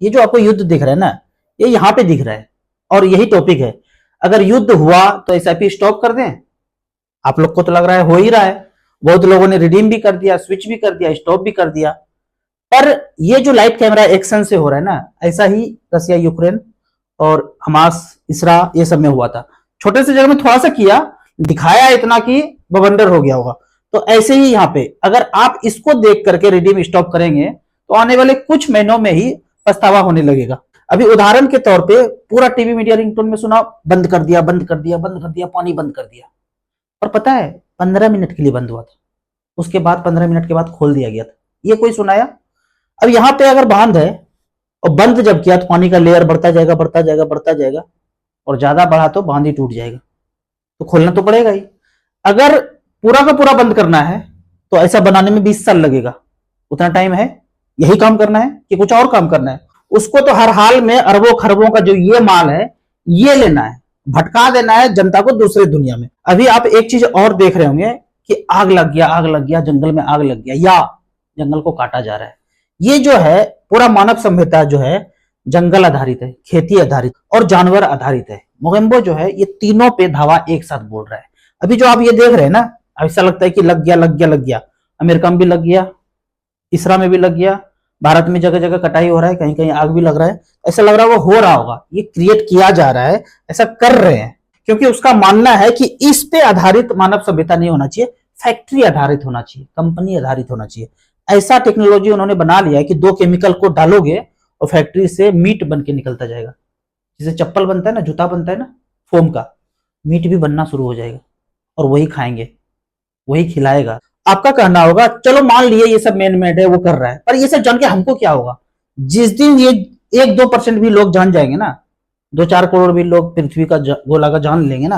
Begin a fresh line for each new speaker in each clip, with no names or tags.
ये जो आपको युद्ध दिख रहा है ना, ये यहाँ पे दिख रहा है और यही टॉपिक है। अगर युद्ध हुआ तो एसआईपी स्टॉप कर दें? आप लोग को तो लग रहा है हो ही रहा है, बहुत लोगों ने रिडीम भी कर दिया, स्विच भी कर दिया, स्टॉप भी कर दिया। पर ये जो लाइट कैमरा एक्शन से हो रहा है ना, ऐसा ही रसिया यूक्रेन और हमास इसरा ये सब में हुआ था। छोटे से जगह में थोड़ा सा किया, दिखाया इतना कि बवंडर हो गया होगा। तो ऐसे ही यहाँ पे अगर आप इसको देख करके रिडीम स्टॉप करेंगे तो आने वाले कुछ महीनों में ही पछतावा होने लगेगा। अभी उदाहरण के तौर पे पूरा टीवी मीडिया रिंगटोन में सुना, बंद कर दिया, बंद कर दिया, बंद कर दिया, पानी बंद कर दिया। और पता है 15 मिनट के लिए बंद हुआ था, उसके बाद 15 मिनट के बाद खोल दिया गया था। ये कोई सुनाया? अब यहाँ पे अगर बांध है और बंद जब किया तो पानी का लेयर बढ़ता जाएगा, बढ़ता जाएगा, बढ़ता जाएगा, और ज्यादा बढ़ा तो बांध ही टूट जाएगा। तो खोलना तो पड़ेगा ही। अगर पूरा का पूरा बंद करना है तो ऐसा बनाने में 20 साल लगेगा। उतना टाइम है यही काम करना है कि कुछ और काम करना है? उसको तो हर हाल में अरबों खरबों का जो ये माल है ये लेना है, भटका देना है जनता को दूसरे दुनिया में। अभी आप एक चीज और देख रहे होंगे कि आग लग गया, आग लग गया, जंगल में आग लग गया, या जंगल को काटा जा रहा है। ये जो है पूरा मानव सभ्यता जो है जंगल आधारित है, खेती आधारित और जानवर आधारित है। मोगेम्बो जो है ये तीनों पे धावा एक साथ बोल रहा है। अभी जो आप ये देख रहे हैं ना, ऐसा लगता है कि लग गया, लग गया, लग गया। अमेरिका में भी लग गया, इसरा में भी लग गया, भारत में जगह जगह कटाई हो रहा है, कहीं कहीं आग भी लग रहा है। ऐसा लग रहा है वो हो रहा होगा, ये क्रिएट किया जा रहा है, ऐसा कर रहे हैं। क्योंकि उसका मानना है कि इस पे आधारित मानव सभ्यता नहीं होना चाहिए, फैक्ट्री आधारित होना चाहिए, कंपनी आधारित होना चाहिए। ऐसा टेक्नोलॉजी उन्होंने बना लिया है कि 2 केमिकल को डालोगे और फैक्ट्री से मीट बन के निकलता जाएगा। जैसे चप्पल बनता है ना, जूता बनता है ना फोम का, मीट भी बनना शुरू हो जाएगा और वही खाएंगे, वही खिलाएगा। आपका कहना होगा चलो मान लिए ये सब मैन मेड है, वो कर रहा है, पर ये सब जान के हमको क्या होगा? जिस दिन ये 1-2% भी लोग जान जाएंगे ना, 2-4 करोड़ भी लोग पृथ्वी का गोला का जान लेंगे ना,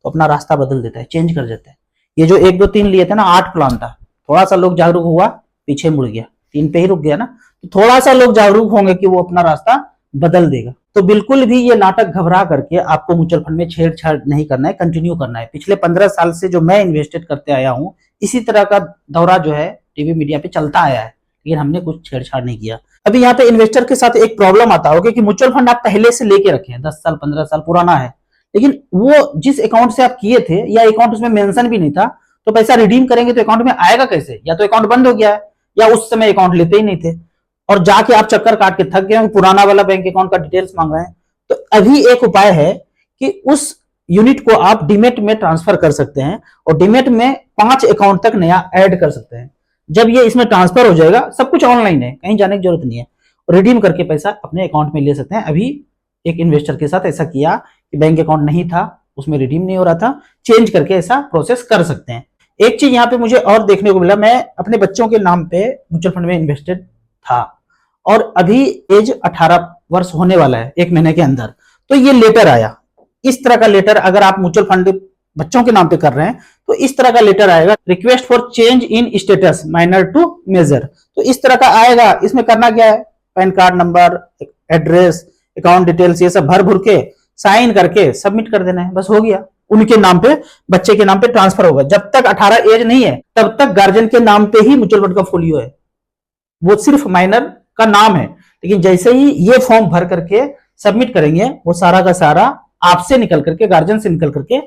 तो अपना रास्ता बदल देता है, चेंज कर देता है। ये जो 1-2-3 लिए थे ना, 8 प्लान था, थोड़ा सा लोग जागरूक हुआ, पीछे मुड़ गया, 3 पे ही रुक गया ना। तो थोड़ा सा लोग जागरूक होंगे कि वो अपना रास्ता बदल देगा। तो बिल्कुल भी ये नाटक घबरा करके आपको म्यूचुअल फंड में छेड़छाड़ नहीं करना है, कंटिन्यू करना है। पिछले 15 साल से जो मैं इन्वेस्टेड करते आया हूं, इसी तरह का दौरा जो है टीवी मीडिया पे चलता आया है, लेकिन हमने कुछ छेड़छाड़ नहीं किया। अभी यहाँ पे इन्वेस्टर के साथ एक प्रॉब्लम आता होगा कि म्यूचुअल फंड आप पहले से लेके रखे हैं, 10 साल 15 साल पुराना है, लेकिन वो जिस अकाउंट से आप किए थे या अकाउंट उसमें मेंशन भी नहीं था, तो पैसा रिडीम करेंगे तो अकाउंट में आएगा कैसे? या तो अकाउंट बंद हो गया है या उस समय अकाउंट लेते ही नहीं थे और जाके आप चक्कर काट के थक गए, पुराना वाला बैंक अकाउंट का डिटेल्स मांग रहे हैं। तो अभी एक उपाय है कि उस यूनिट को आप डीमेट में ट्रांसफर कर सकते हैं और डीमेट में 5 अकाउंट तक नया ऐड कर सकते हैं। जब ये इसमें ट्रांसफर हो जाएगा, सब कुछ ऑनलाइन है, कहीं जाने की जरूरत नहीं है, रिडीम करके पैसा अपने अकाउंट में ले सकते हैं। अभी एक इन्वेस्टर के साथ ऐसा किया कि बैंक अकाउंट नहीं था, उसमें रिडीम नहीं हो रहा था, चेंज करके ऐसा प्रोसेस कर सकते हैं। एक चीज यहाँ पे मुझे और देखने को मिला, मैं अपने बच्चों के नाम पे म्यूचुअल फंड में इन्वेस्टेड था और अभी एज 18 वर्ष होने वाला है 1 महीने के अंदर। तो ये लेटर आया, इस तरह का लेटर अगर आप म्यूचुअल फंड बच्चों के नाम पे कर रहे हैं तो इस तरह का लेटर आएगा, request for change in status minor to major. तो इस तरह का आएगा। इसमें करना क्या है, PAN card number, address, account details, ये सब भर भर के साइन करके सबमिट कर देना है, बस हो गया। उनके नाम पे, बच्चे के नाम पे ट्रांसफर होगा। जब तक 18 एज नहीं है तब तक गार्जियन के नाम पे ही म्यूचुअल फंड का फोलियो है, वो सिर्फ माइनर का नाम है। लेकिन जैसे ही ये फॉर्म भर करके सबमिट करेंगे, वो सारा का सारा आपसे निकल करके, गार्जियन से निकल करके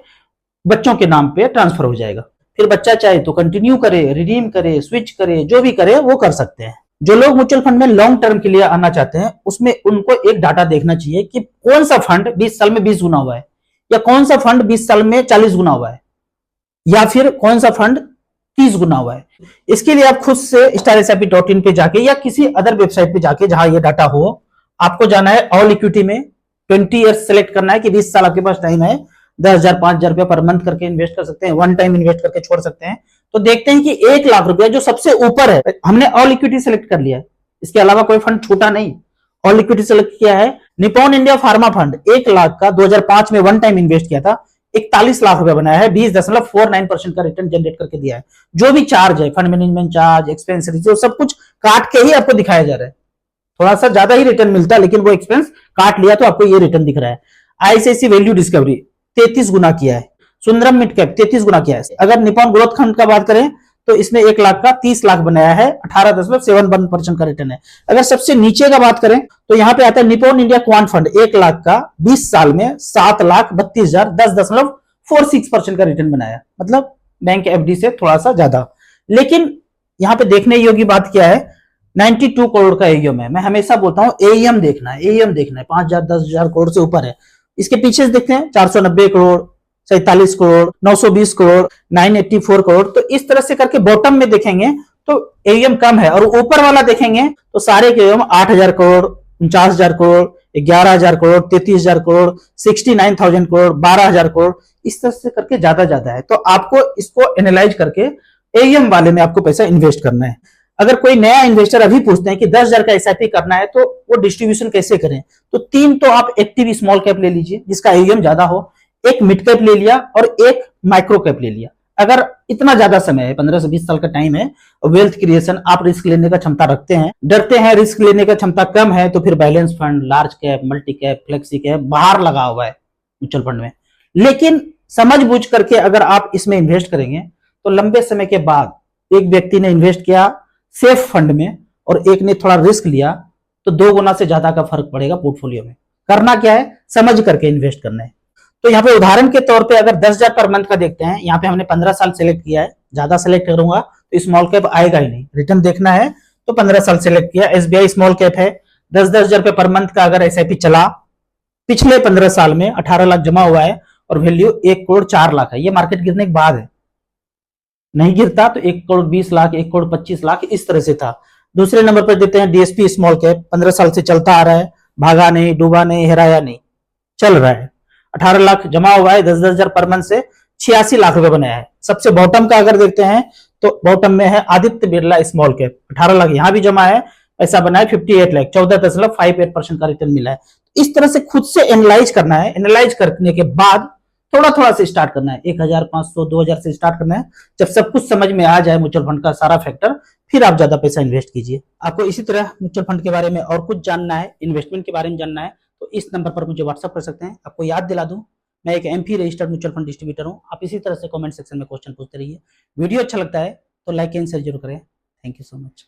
बच्चों के नाम पे ट्रांसफर हो जाएगा। फिर बच्चा चाहे तो कंटिन्यू करे, रिडीम करे, स्विच करे, जो भी करे वो कर सकते हैं। जो लोग म्यूचुअल फंड में लॉन्ग टर्म के लिए आना चाहते हैं, उसमें उनको एक डाटा देखना चाहिए कि कौन सा फंड 20 साल में 20 गुना हुआ है, या कौन सा फंड 20 साल में 40 गुना हुआ है, या फिर कौन सा फंड 30 गुना हुआ है। इसके लिए आप खुद से StarSIP.in पे जाके या किसी अदर वेबसाइट पे जाके जहां ये डाटा हो, आपको जाना है ऑल इक्विटी में, 20 ईयर्स सेलेक्ट करना है कि 20 साल आपके पास टाइम है, 10,000 5,000 रुपया पर मंथ करके इन्वेस्ट कर सकते हैं, वन टाइम इन्वेस्ट करके छोड़ सकते हैं। तो देखते हैं कि 1 लाख रुपया जो सबसे ऊपर है, हमने ऑल इक्विटी सेलेक्ट कर लिया है, इसके अलावा कोई फंड छूटा नहीं, ऑल इक्विटी सेलेक्ट किया है। Nippon India pharma fund 1 lakh का 2005 में वन टाइम इन्वेस्ट किया था, 41 लाख रुपया बनाया है, 20.49% का रिटर्न जनरेट करके दिया है। जो भी चार्ज है, फंड मैनेजमेंट चार्ज, एक्सपेंस, जो सब कुछ काट के ही आपको दिखाया जा रहा है। थोड़ा सा ज्यादा ही रिटर्न मिलता है, लेकिन वो एक्सपेंस काट लिया तो आपको ये रिटर्न दिख रहा है। आईसीआईसी वैल्यू डिस्कवरी 33 गुना किया है, सुंदरम मिड कैप 33 गुना किया है। अगर निपॉन ग्रोथ फंड का बात करें तो इसने 1 लाख का 30 लाख बनाया है, 18.71% का रिटर्न है। अगर सबसे नीचे का बात करें तो यहाँ पे आता है Nippon India quant fund, 1 lakh का 20 साल में 7,32,000, 10.46% का रिटर्न बनाया, मतलब बैंक एफडी से थोड़ा सा ज्यादा। लेकिन यहाँ पे देखने योग्य बात क्या है, 92 करोड़ का एईएम है। मैं हमेशा बोलता हूँ एईएम देखना है, एईएम देखना है, 5,000 10,000 करोड़ से ऊपर है। इसके पीछे से देखते हैं 490 करोड़, 47 करोड़, 920 करोड़, 984 करोड़। तो इस तरह से करके बॉटम में देखेंगे तो एईएम कम है, और ऊपर वाला देखेंगे तो सारे के एईएम 8,000 करोड़, 49,000 करोड़, 11,000 करोड़, 33,000 करोड़, 69,000 करोड़, 12,000 करोड़, इस तरह से करके ज्यादा ज्यादा है। तो आपको इसको एनालाइज करके एईएम वाले में आपको पैसा इन्वेस्ट करना है। अगर कोई नया इन्वेस्टर अभी पूछते हैं कि 10,000 का एसआईपी करना है तो वो डिस्ट्रीब्यूशन कैसे करें, तो 3 तो आप एक्टिव स्मॉल कैप ले लीजिए जिसका एईएम ज्यादा हो, एक मिड कैप ले लिया और एक माइक्रो कैप ले लिया। अगर इतना ज्यादा समय है, 15 से 20 साल का टाइम है, वेल्थ क्रिएशन, आप रिस्क लेने का क्षमता रखते हैं, डरते हैं रिस्क लेने का क्षमता कम है, तो फिर balance fund, large cap, multi cap, flexi cap बाहर लगा हुआ है म्यूचुअल फंड में। लेकिन समझ बूझ करके अगर आप इसमें इन्वेस्ट करेंगे तो लंबे समय के बाद एक व्यक्ति ने इन्वेस्ट किया सेफ फंड में और एक ने थोड़ा रिस्क लिया, तो 2 गुना से ज्यादा का फर्क पड़ेगा पोर्टफोलियो में। करना क्या है, समझ करके इन्वेस्ट करना है। तो यहाँ पे उदाहरण के तौर पे अगर 10,000 पर मंथ का देखते हैं, यहाँ पे हमने 15 साल सेलेक्ट किया है, ज्यादा सेलेक्ट करूंगा तो स्मॉल कैप आएगा ही नहीं, रिटर्न देखना है तो 15 साल सेलेक्ट किया। एसबीआई स्मॉल कैप है, 10,000 रुपए पर मंथ का अगर एसआईपी चला पिछले 15 साल में 18 लाख जमा हुआ है और वैल्यू 1 करोड़ 4 लाख है। ये मार्केट गिरने के बाद है, नहीं गिरता तो 1 करोड़ 20 लाख, 1 करोड़ 25 लाख इस तरह से था। दूसरे नंबर पर देते हैं डीएसपी स्मॉल कैप, 15 साल से चलता आ रहा है, भागा नहीं, डूबा नहीं, हेराया नहीं, चल रहा है, 18 लाख जमा हुआ है, 10,000 पर मंथ से 86 लाख रुपए बनाया है। सबसे बॉटम का अगर देखते हैं तो बॉटम में है आदित्य बिरला स्मॉल कैप, 18 लाख यहां भी जमा है, पैसा बना है 58 लाख, 14.58% का रिटर्न मिला है। इस तरह से खुद से एनालाइज करना है, एनालाइज करने के बाद थोड़ा थोड़ा से स्टार्ट करना है, 1,500 2,000 से स्टार्ट करना है। जब सब कुछ समझ में आ जाए म्यूचुअल फंड का सारा फैक्टर, फिर आप ज्यादा पैसा इन्वेस्ट कीजिए। आपको इसी तरह म्यूचुअल फंड के बारे में और कुछ जानना है, इन्वेस्टमेंट के बारे में जानना है, तो इस नंबर पर मुझे व्हाट्सअप कर सकते हैं। आपको याद दिला दूं, मैं एक MP registered mutual fund distributor हूं। आप इसी तरह से कमेंट सेक्शन में क्वेश्चन पूछते रहिए। वीडियो अच्छा लगता है तो लाइक एंड शेयर जरूर करें। Thank you so much.